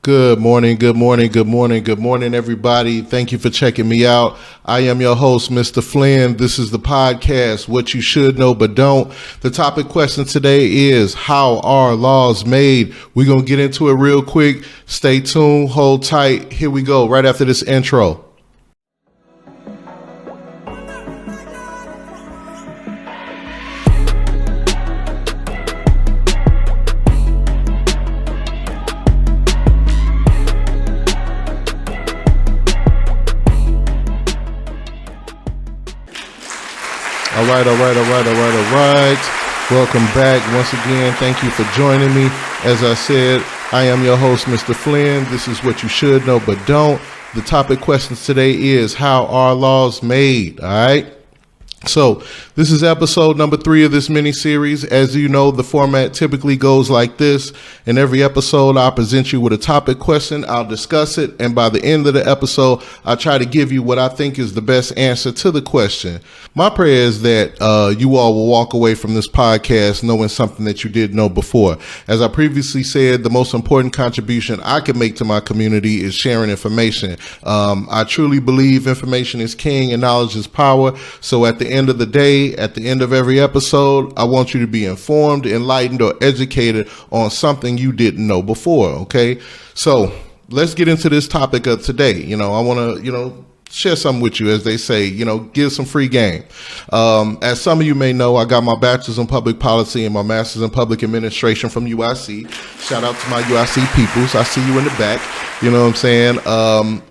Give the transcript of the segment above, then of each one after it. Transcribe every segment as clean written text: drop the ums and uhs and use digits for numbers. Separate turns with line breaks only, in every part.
Good morning, good morning, good morning, good morning, everybody. Thank you for checking me out. I am your host, Mr. Flynn. This is the podcast, What You Should Know But Don't. The topic question today is, how are laws made? We're going to get into it real quick. Stay tuned, hold tight. Here we go, right after this intro. All right. Welcome back once again. Thank you for joining me. As I said, I am your host, Mr. Flynn. This is What You Should Know But Don't. The topic questions today is, how are laws made? All right. So this is episode number 3 of this mini series. As you know, the format typically goes like this. In every episode, I'll present you with a topic question. I'll discuss it. And by the end of the episode, I'll try to give you what I think is the best answer to the question. My prayer is that you all will walk away from this podcast knowing something that you didn't know before. As I previously said, the most important contribution I can make to my community is sharing information. I truly believe information is king and knowledge is power. So at the end of the day, at the end of every episode, I want you to be informed, enlightened, or educated on something you didn't know before. Okay. So let's get into this topic of today. I want to, share something with you, as they say, give some free game. As some of you may know, I got my bachelor's in public policy and my master's in public administration from UIC. Shout out to my UIC peoples. I see you in the back. You know what I'm saying?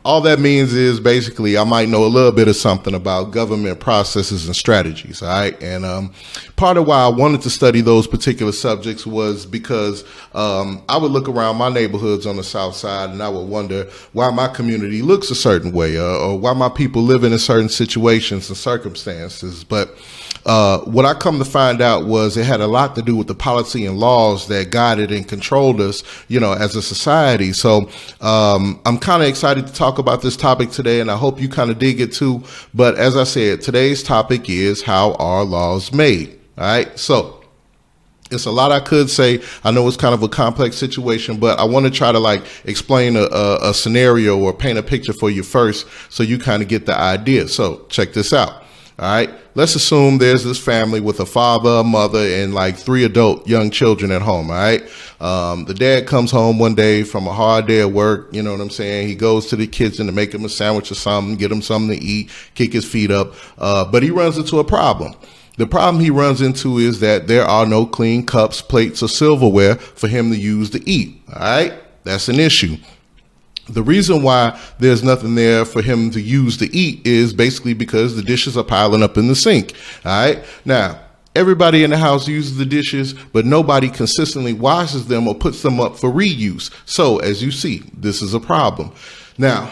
All that means is basically I might know a little bit of something about government processes and strategies. All right. And part of why I wanted to study those particular subjects was because I would look around my neighborhoods on the South Side and I would wonder why my community looks a certain way or why my people live in certain situations and circumstances. But what I come to find out was it had a lot to do with the policy and laws that guided and controlled us, as a society. So I'm kind of excited to talk about this topic today, and I hope you kind of dig it too. But as I said, today's topic is, how are laws made? All right. So it's a lot I could say. I know it's kind of a complex situation, but I want to try to explain a scenario or paint a picture for you first so you kind of get the idea. So check this out. All right. Let's assume there's this family with a father, a mother, and 3 adult young children at home. All right. The dad comes home one day from a hard day at work. You know what I'm saying? He goes to the kitchen to make him a sandwich or something, get him something to eat, kick his feet up. But he runs into a problem. The problem he runs into is that there are no clean cups, plates, or silverware for him to use to eat. All right. That's an issue. The reason why there's nothing there for him to use to eat is basically because the dishes are piling up in the sink. All right. Now, everybody in the house uses the dishes, but nobody consistently washes them or puts them up for reuse. So as you see, this is a problem. Now,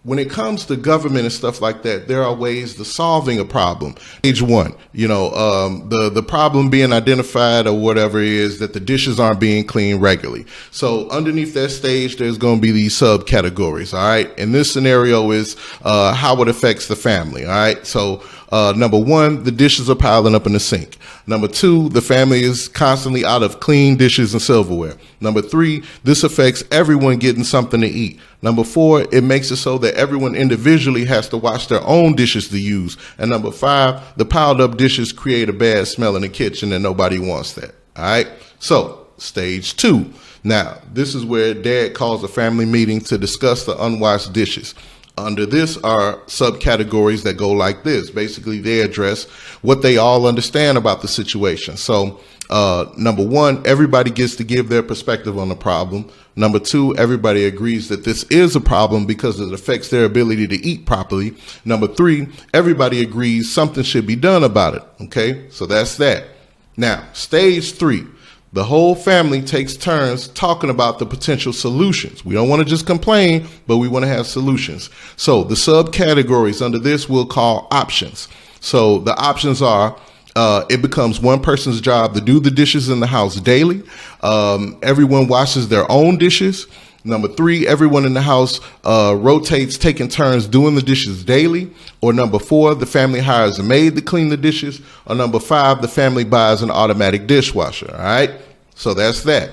when it comes to government and stuff like that, there are ways to solving a problem. Stage 1, the problem being identified or whatever is that the dishes aren't being cleaned regularly. So underneath that stage, there's going to be these subcategories. All right. And this scenario is how it affects the family. All right. So number 1, the dishes are piling up in the sink. Number 2, the family is constantly out of clean dishes and silverware. Number 3, this affects everyone getting something to eat. Number 4, it makes it so that everyone individually has to wash their own dishes to use. And number 5, the piled up dishes create a bad smell in the kitchen and nobody wants that. All right. So stage 2. Now, this is where dad calls a family meeting to discuss the unwashed dishes. Under this are subcategories that go like this. Basically, they address what they all understand about the situation. So number 1, everybody gets to give their perspective on the problem. Number 2, everybody agrees that this is a problem because it affects their ability to eat properly. Number 3, everybody agrees something should be done about it. Okay, so that's that. Now, stage 3. The whole family takes turns talking about the potential solutions. We don't want to just complain, but we want to have solutions. So the subcategories under this we'll call options. So the options are, it becomes one person's job to do the dishes in the house daily. Everyone washes their own dishes. Number 3, everyone in the house rotates taking turns doing the dishes daily. Or number 4, the family hires a maid to clean the dishes. Or number 5, the family buys an automatic dishwasher. All right. So that's that.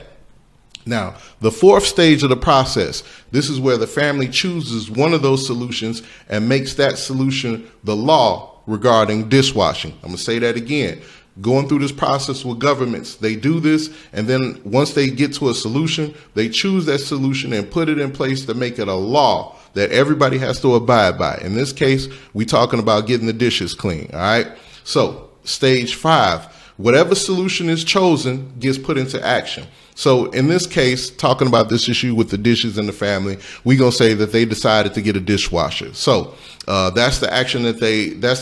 Now, the fourth stage of the process, this is where the family chooses one of those solutions and makes that solution the law regarding dishwashing. I'm going to say that again. Going through this process with governments, they do this, and then once they get to a solution, they choose that solution and put it in place to make it a law that everybody has to abide by. In this case, we're talking about getting the dishes clean, all right? So, stage 5, whatever solution is chosen gets put into action. So in this case, talking about this issue with the dishes in the family, we're going to say that they decided to get a dishwasher. So that's the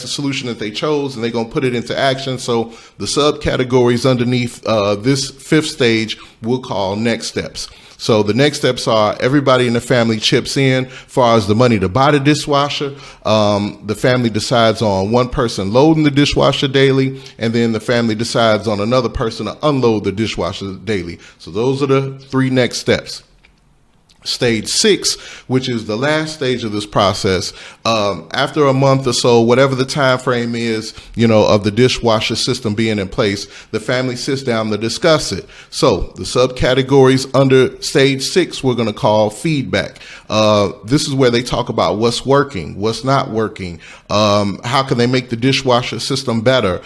solution that they chose, and they're going to put it into action. So the subcategories underneath this fifth stage we'll call next steps. So the next steps are everybody in the family chips in as far as the money to buy the dishwasher. The family decides on one person loading the dishwasher daily, and then the family decides on another person to unload the dishwasher daily. So those are the 3 next steps. Stage 6, which is the last stage of this process, after a month or so, whatever the time frame is, of the dishwasher system being in place, the family sits down to discuss it. So the subcategories under stage 6 we're going to call feedback. This is where they talk about what's working, what's not working, how can they make the dishwasher system better,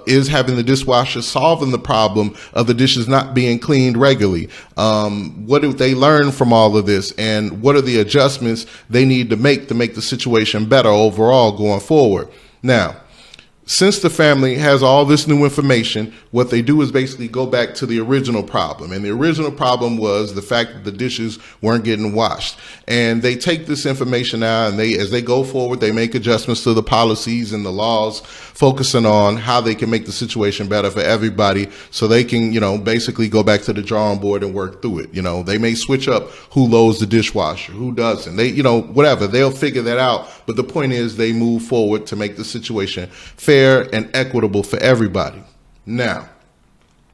is having the dishwasher solving the problem of the dishes not being cleaned regularly, what do they learn from all of this, and what are the adjustments they need to make the situation better overall going forward. Now, since the family has all this new information, what they do is basically go back to the original problem. And the original problem was the fact that the dishes weren't getting washed. And they take this information now, and as they go forward, they make adjustments to the policies and the laws, focusing on how they can make the situation better for everybody, so they can, basically go back to the drawing board and work through it. They may switch up who loads the dishwasher, who doesn't. They, whatever, they'll figure that out. But the point is they move forward to make the situation fair and equitable for everybody. Now,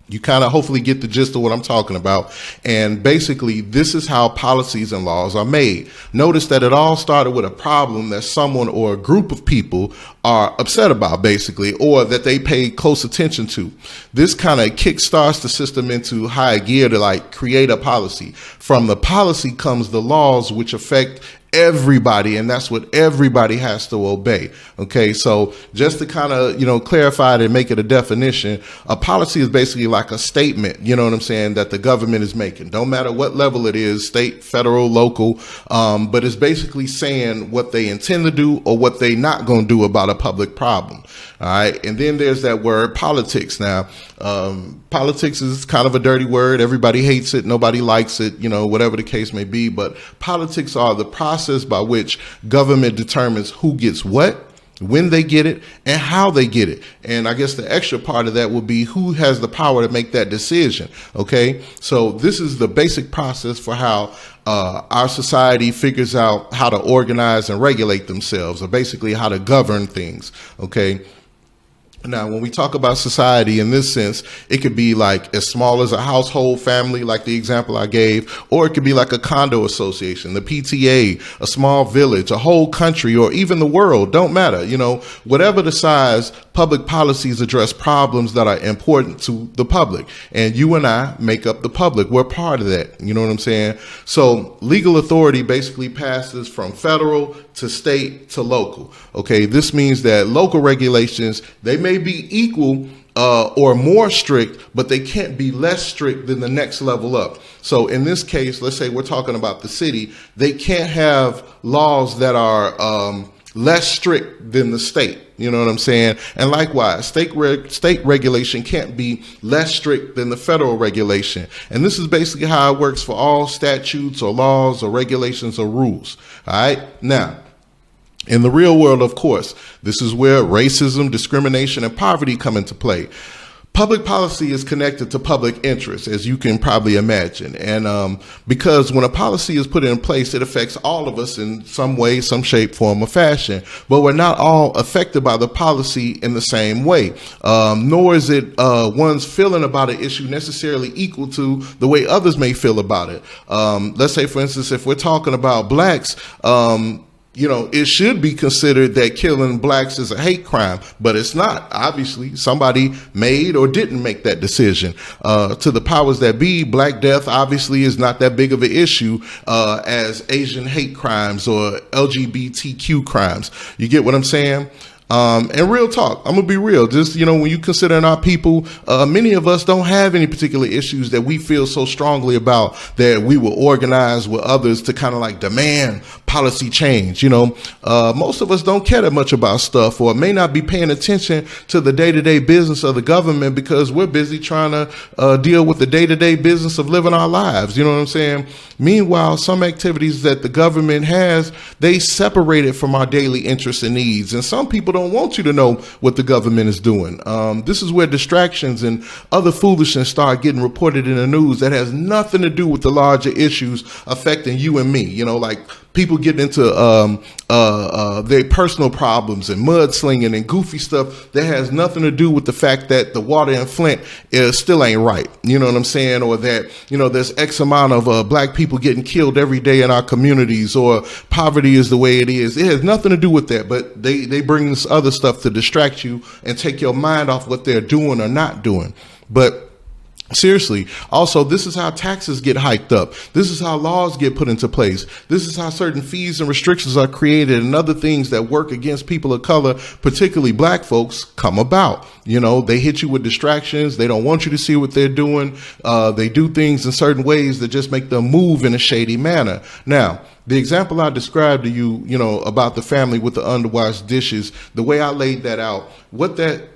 you kind of hopefully get the gist of what I'm talking about. And basically, this is how policies and laws are made. Notice that it all started with a problem that someone or a group of people are upset about, basically, or that they pay close attention to. This kind of kickstarts the system into high gear to create a policy. From the policy comes the laws, which affect everybody, and that's what everybody has to obey. Okay, so just to kind of clarify it and make it a definition, a policy is basically like a statement, that the government is making. Don't matter what level it is, state, federal, local, but it's basically saying what they intend to do or what they not going to do about a public problem. All right, and then there's that word politics. Now, politics is kind of a dirty word. Everybody hates it. Nobody likes it, whatever the case may be. But politics are the process by which government determines who gets what, when they get it, and how they get it. And I guess the extra part of that would be who has the power to make that decision. Okay, so this is the basic process for how our society figures out how to organize and regulate themselves, or basically how to govern things. Okay. Now, when we talk about society in this sense, it could be as small as a household family, like the example I gave, or it could be like a condo association, the PTA, a small village, a whole country, or even the world. Don't matter. Whatever the size, public policies address problems that are important to the public. And you and I make up the public. We're part of that. You know what I'm saying? So legal authority basically passes from federal to state to local. Okay, this means that local regulations, they may be equal or more strict, but they can't be less strict than the next level up. So in this case, let's say we're talking about the city, they can't have laws that are less strict than the state. You know what I'm saying? And likewise, state regulation can't be less strict than the federal regulation. And this is basically how it works for all statutes or laws or regulations or rules. All right. Now, in the real world, of course, this is where racism, discrimination, and poverty come into play. Public policy is connected to public interest, as you can probably imagine. And because when a policy is put in place, it affects all of us in some way, some shape, form, or fashion. But we're not all affected by the policy in the same way, nor is it one's feeling about an issue necessarily equal to the way others may feel about it. Let's say, for instance, if we're talking about blacks, it should be considered that killing blacks is a hate crime, but it's not. Obviously, somebody made or didn't make that decision. To the powers that be, Black death obviously is not that big of an issue as Asian hate crimes or LGBTQ crimes. You get what I'm saying? And real talk, I'm gonna be real. Just, when you consider our people, many of us don't have any particular issues that we feel so strongly about that we will organize with others to kind of like demand policy change. Most of us don't care that much about stuff, or may not be paying attention to the day-to-day business of the government because we're busy trying to deal with the day-to-day business of living our lives. You know what I'm saying? Meanwhile, some activities that the government has, they separate it from our daily interests and needs. And some people don't want you to know what the government is doing. This is where distractions and other foolishness start getting reported in the news that has nothing to do with the larger issues affecting you and me. Like people getting into their personal problems and mudslinging and goofy stuff that has nothing to do with the fact that the water in Flint still ain't right. You know what I'm saying? Or that, there's X amount of black people getting killed every day in our communities, or poverty is the way it is. It has nothing to do with that, but they bring this other stuff to distract you and take your mind off what they're doing or not doing. But seriously, also, this is how taxes get hiked up. This is how laws get put into place. This is how certain fees and restrictions are created, and other things that work against people of color, particularly black folks, come about. They hit you with distractions. They don't want you to see what they're doing. They do things in certain ways that just make them move in a shady manner. Now, the example I described to you, about the family with the underwashed dishes, the way I laid that out, what that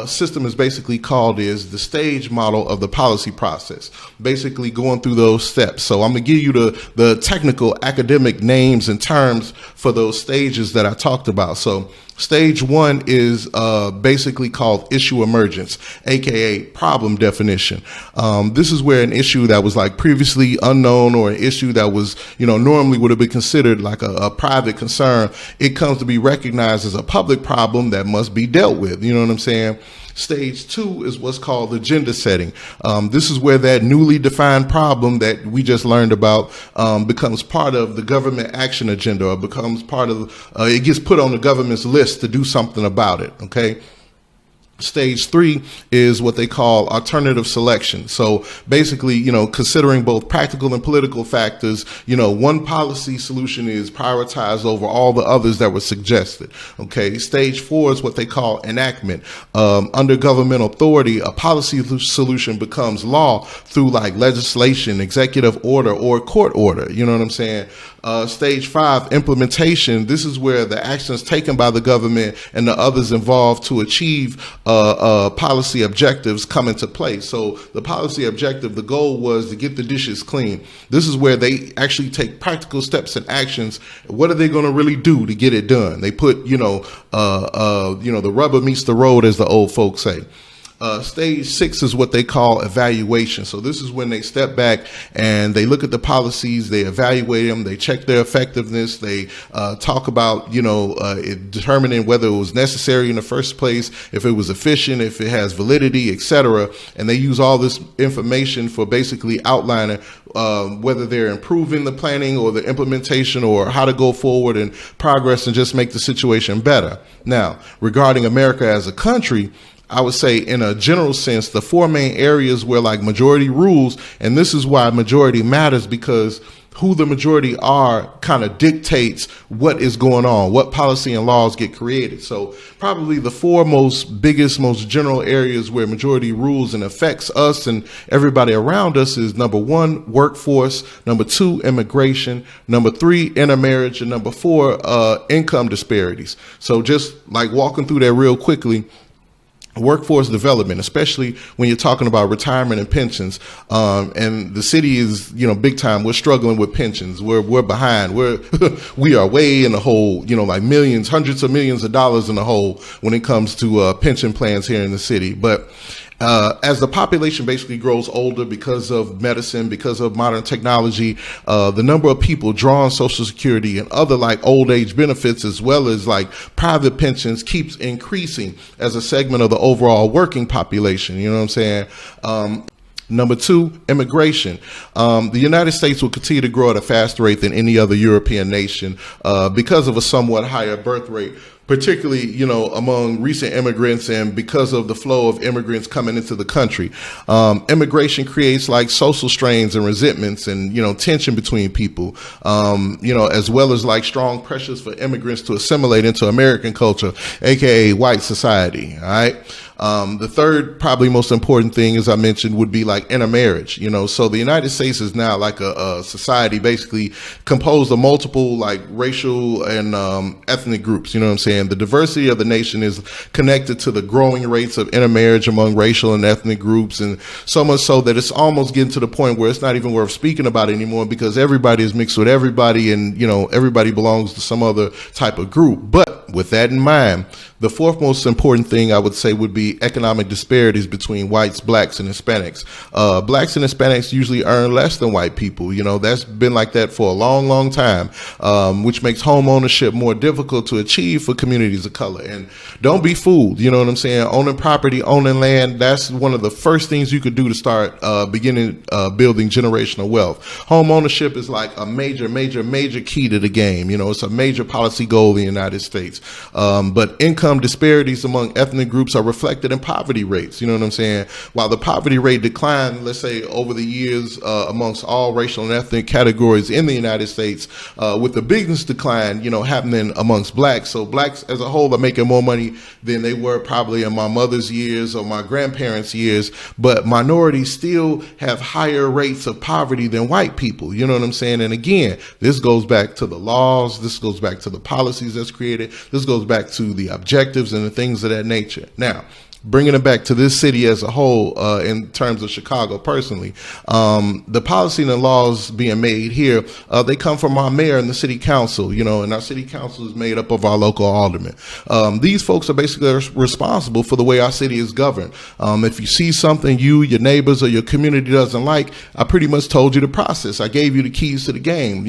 system is basically called is the stage model of the policy process, basically going through those steps. So I'm going to give you the technical academic names and terms for those stages that I talked about. So stage one is basically called issue emergence, aka problem definition. This is where an issue that was like previously unknown, or an issue that was, normally would have been considered like a private concern, it comes to be recognized as a public problem that must be dealt with. You know what I'm saying? Stage two is what's called agenda setting. This is where that newly defined problem that we just learned about becomes part of the government action agenda, or becomes part of, it gets put on the government's list to do something about it, okay? Stage three is what they call alternative selection. So basically, considering both practical and political factors, one policy solution is prioritized over all the others that were suggested. Okay. Stage four is what they call enactment. Under government authority, a policy solution becomes law through like legislation, executive order, or court order. You know what I'm saying? Stage five, implementation. This is where the actions taken by the government and the others involved to achieve policy objectives come into play. So the policy objective, the goal was to get the dishes clean. This is where they actually take practical steps and actions. What are they going to really do to get it done? They put, the rubber meets the road, as the old folks say. Stage six is what they call evaluation. So this is when they step back and they look at the policies, they evaluate them, they check their effectiveness, they talk about, determining whether it was necessary in the first place, if it was efficient, if it has validity, etc. And they use all this information for basically outlining whether they're improving the planning or the implementation, or how to go forward and progress and just make the situation better. Now, regarding America as a country, I would say in a general sense, the four main areas where like majority rules, and this is why majority matters, because who the majority are kind of dictates what is going on, what policy and laws get created. So probably the four biggest, most general areas where majority rules and affects us and everybody around us is: number one, workforce; number two, immigration; number three, intermarriage; and number four, income disparities. So just like walking through that real quickly. Workforce development, especially when you're talking about retirement and pensions, and the city is, big time. We're struggling with pensions. We're behind. We are way in the hole. Like millions, hundreds of millions of dollars in the hole when it comes to pension plans here in the city. But as the population basically grows older because of medicine, because of modern technology, the number of people drawing Social Security and other like old age benefits, as well as like private pensions, keeps increasing as a segment of the overall working population. You know what I'm saying? Number two, immigration. The United States will continue to grow at a faster rate than any other European nation because of a somewhat higher birth rate, particularly, among recent immigrants and because of the flow of immigrants coming into the country. Immigration creates like social strains and resentments and, tension between people, as well as like strong pressures for immigrants to assimilate into American culture, aka white society. All right. The third, probably most important thing, as I mentioned, would be like intermarriage. So the United States is now like a society basically composed of multiple like racial and ethnic groups. You know what I'm saying? The diversity of the nation is connected to the growing rates of intermarriage among racial and ethnic groups, and so much so that it's almost getting to the point where it's not even worth speaking about anymore because everybody is mixed with everybody, and everybody belongs to some other type of group. But with that in mind, the fourth most important thing I would say would be economic disparities between whites, blacks, and Hispanics. Blacks and Hispanics usually earn less than white people. That's been like that for a long, long time, which makes home ownership more difficult to achieve for communities of color. And don't be fooled. You know what I'm saying? Owning property, owning land, that's one of the first things you could do to start building generational wealth. Home ownership is like a major, major, major key to the game. It's a major policy goal in the United States. But income disparities among ethnic groups are reflected in poverty rates. You know what I'm saying? While the poverty rate declined, let's say over the years amongst all racial and ethnic categories in the United States, with the biggest decline, happening amongst blacks. So blacks as a whole are making more money than they were probably in my mother's years or my grandparents' years, but minorities still have higher rates of poverty than white people. You know what I'm saying? And again, this goes back to the laws. This goes back to the policies that's created. This goes back to the objectives and the things of that nature. Now, bringing it back to this city as a whole, in terms of Chicago personally, the policy and the laws being made here, they come from our mayor and the city council, and our city council is made up of our local aldermen. These folks are basically responsible for the way our city is governed. If you see something you, your neighbors, or your community doesn't like, I pretty much told you the process. I gave you the keys to the game,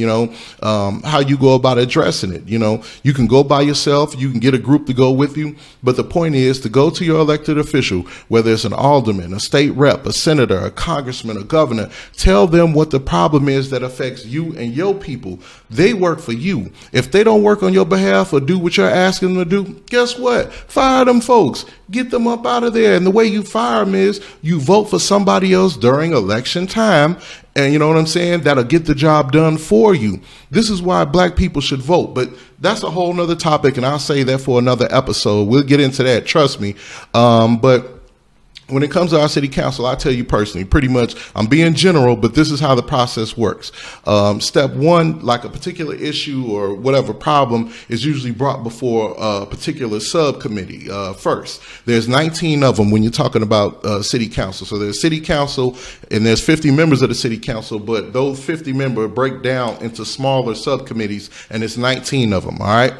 how you go about addressing it. You can go by yourself, you can get a group to go with you, but the point is to go to your elected official, whether it's an alderman, a state rep, a senator, a congressman, a governor, tell them what the problem is that affects you and your people. They work for you. If they don't work on your behalf or do what you're asking them to do, guess what? Fire them folks. Get them up out of there. And the way you fire them is you vote for somebody else during election time. And you know what I'm saying? That'll get the job done for you. This is why black people should vote. But that's a whole nother topic, and I'll say that for another episode. We'll get into that, trust me. But when it comes to our city council, I tell you personally, pretty much, I'm being general, but this is how the process works. Step one, like a particular issue or whatever problem is usually brought before a particular subcommittee first. There's 19 of them when you're talking about city council. So there's city council and there's 50 members of the city council, but those 50 members break down into smaller subcommittees, and it's 19 of them, all right?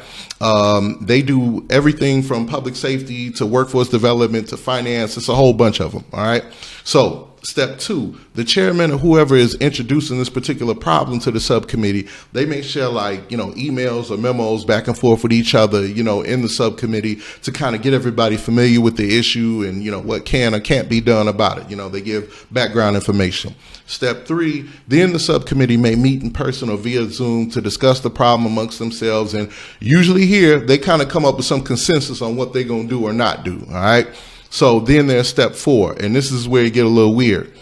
They do everything from public safety to workforce development to finance. It's a whole bunch of them. All right. So step two, the chairman or whoever is introducing this particular problem to the subcommittee, they may share emails or memos back and forth with each other, in the subcommittee to kind of get everybody familiar with the issue and, what can or can't be done about it. They give background information. Step three, then the subcommittee may meet in person or via Zoom to discuss the problem amongst themselves. And usually here, they kind of come up with some consensus on what they're going to do or not do. All right. So then there's step four, and this is where it get a little weird.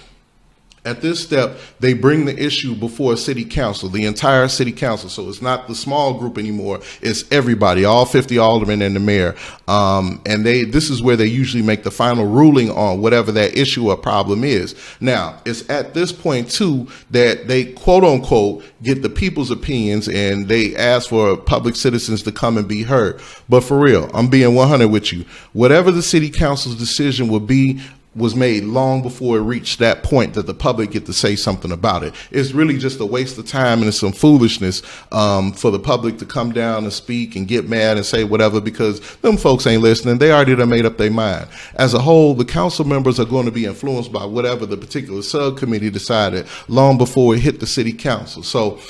At this step, they bring the issue before city council, the entire city council. So it's not the small group anymore. It's everybody, all 50 aldermen and the mayor. And this is where they usually make the final ruling on whatever that issue or problem is. Now, it's at this point, too, that they, quote unquote, get the people's opinions and they ask for public citizens to come and be heard. But for real, I'm being 100 with you. Whatever the city council's decision will be, was made long before it reached that point that the public get to say something about it. It's really just a waste of time and it's some foolishness for the public to come down and speak and get mad and say whatever because them folks ain't listening. They already done made up their mind. As a whole, the council members are going to be influenced by whatever the particular subcommittee decided long before it hit the city council. So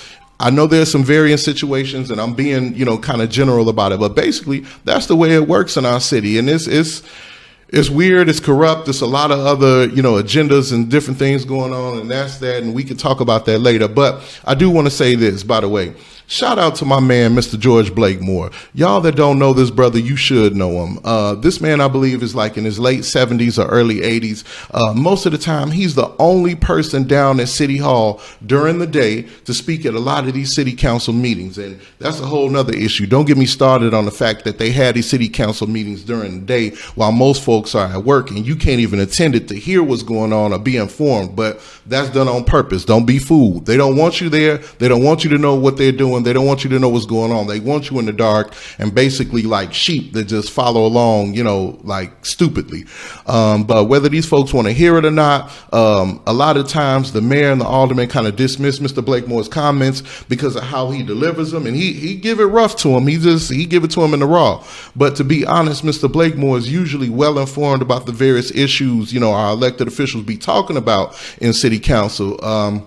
I know there's some varying situations and I'm being, kind of general about it, but basically that's the way it works in our city. And It's weird, it's corrupt, there's a lot of other, agendas and different things going on, and that's that, and we can talk about that later. But I do want to say this, by the way. Shout out to my man, Mr. George Blakemore. Y'all that don't know this brother, you should know him. This man, I believe, is like in his late 70s or early 80s. Most of the time, he's the only person down at City Hall during the day to speak at a lot of these city council meetings. And that's a whole nother issue. Don't get me started on the fact that they had these city council meetings during the day while most folks are at work, and you can't even attend it to hear what's going on or be informed. But that's done on purpose. Don't be fooled. They don't want you there. They don't want you to know what they're doing. They don't want you to know what's going on. They want you in the dark and basically like sheep that just follow along, like stupidly. But whether these folks want to hear it or not, a lot of times the mayor and the alderman kind of dismiss Mr. Blakemore's comments because of how he delivers them, and he give it rough to him. He give it to him in the raw. But to be honest, Mr. Blakemore is usually well informed about the various issues, our elected officials be talking about in city council.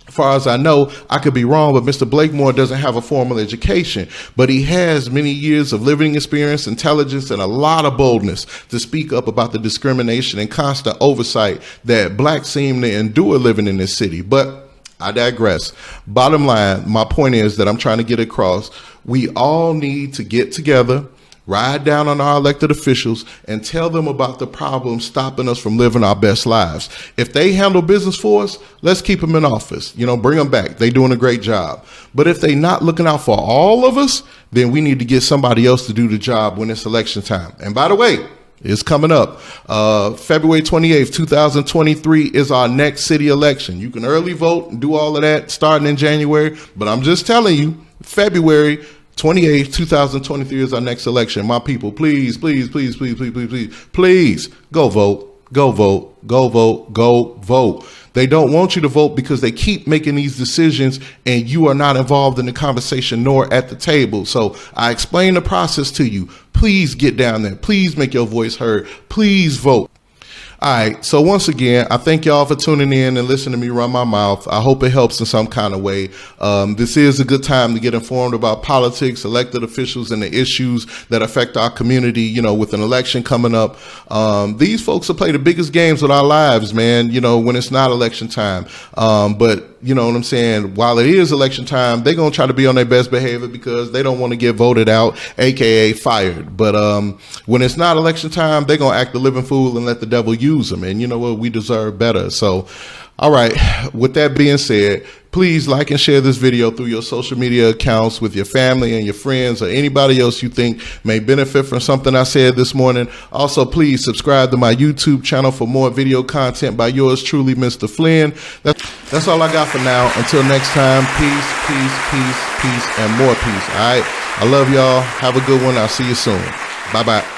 As far as I know, I could be wrong, but Mr. Blakemore doesn't have a formal education, but he has many years of living experience, intelligence, and a lot of boldness to speak up about the discrimination and constant oversight that blacks seem to endure living in this city. But I digress. Bottom line, my point is that I'm trying to get across. We all need to get together, ride down on our elected officials, and tell them about the problems stopping us from living our best lives. If they handle business for us, let's keep them in office. Bring them back. They're doing a great job. But if they're not looking out for all of us, then we need to get somebody else to do the job when it's election time. And by the way, it's coming up. February 28th, 2023 is our next city election. You can early vote and do all of that starting in January. But I'm just telling you, February 28th, 2023 is our next election. My people, please, please, please, please, please, please, please, please go vote, go vote, go vote, go vote. They don't want you to vote because they keep making these decisions and you are not involved in the conversation nor at the table. So I explain the process to you. Please get down there. Please make your voice heard. Please vote. All right. So once again, I thank y'all for tuning in and listening to me run my mouth. I hope it helps in some kind of way. This is a good time to get informed about politics, elected officials, and the issues that affect our community, with an election coming up. These folks will play the biggest games with our lives, man, when it's not election time. But you know what I'm saying? While it is election time, they're going to try to be on their best behavior because they don't want to get voted out, AKA fired. But when it's not election time, they're going to act the living fool and let the devil use them. And you know what? We deserve better. So, all right. With that being said, please like and share this video through your social media accounts with your family and your friends or anybody else you think may benefit from something I said this morning. Also, please subscribe to my YouTube channel for more video content by yours truly, Mr. Flynn. That's all I got for now. Until next time, peace, peace, peace, peace, and more peace. All right. I love y'all. Have a good one. I'll see you soon. Bye-bye.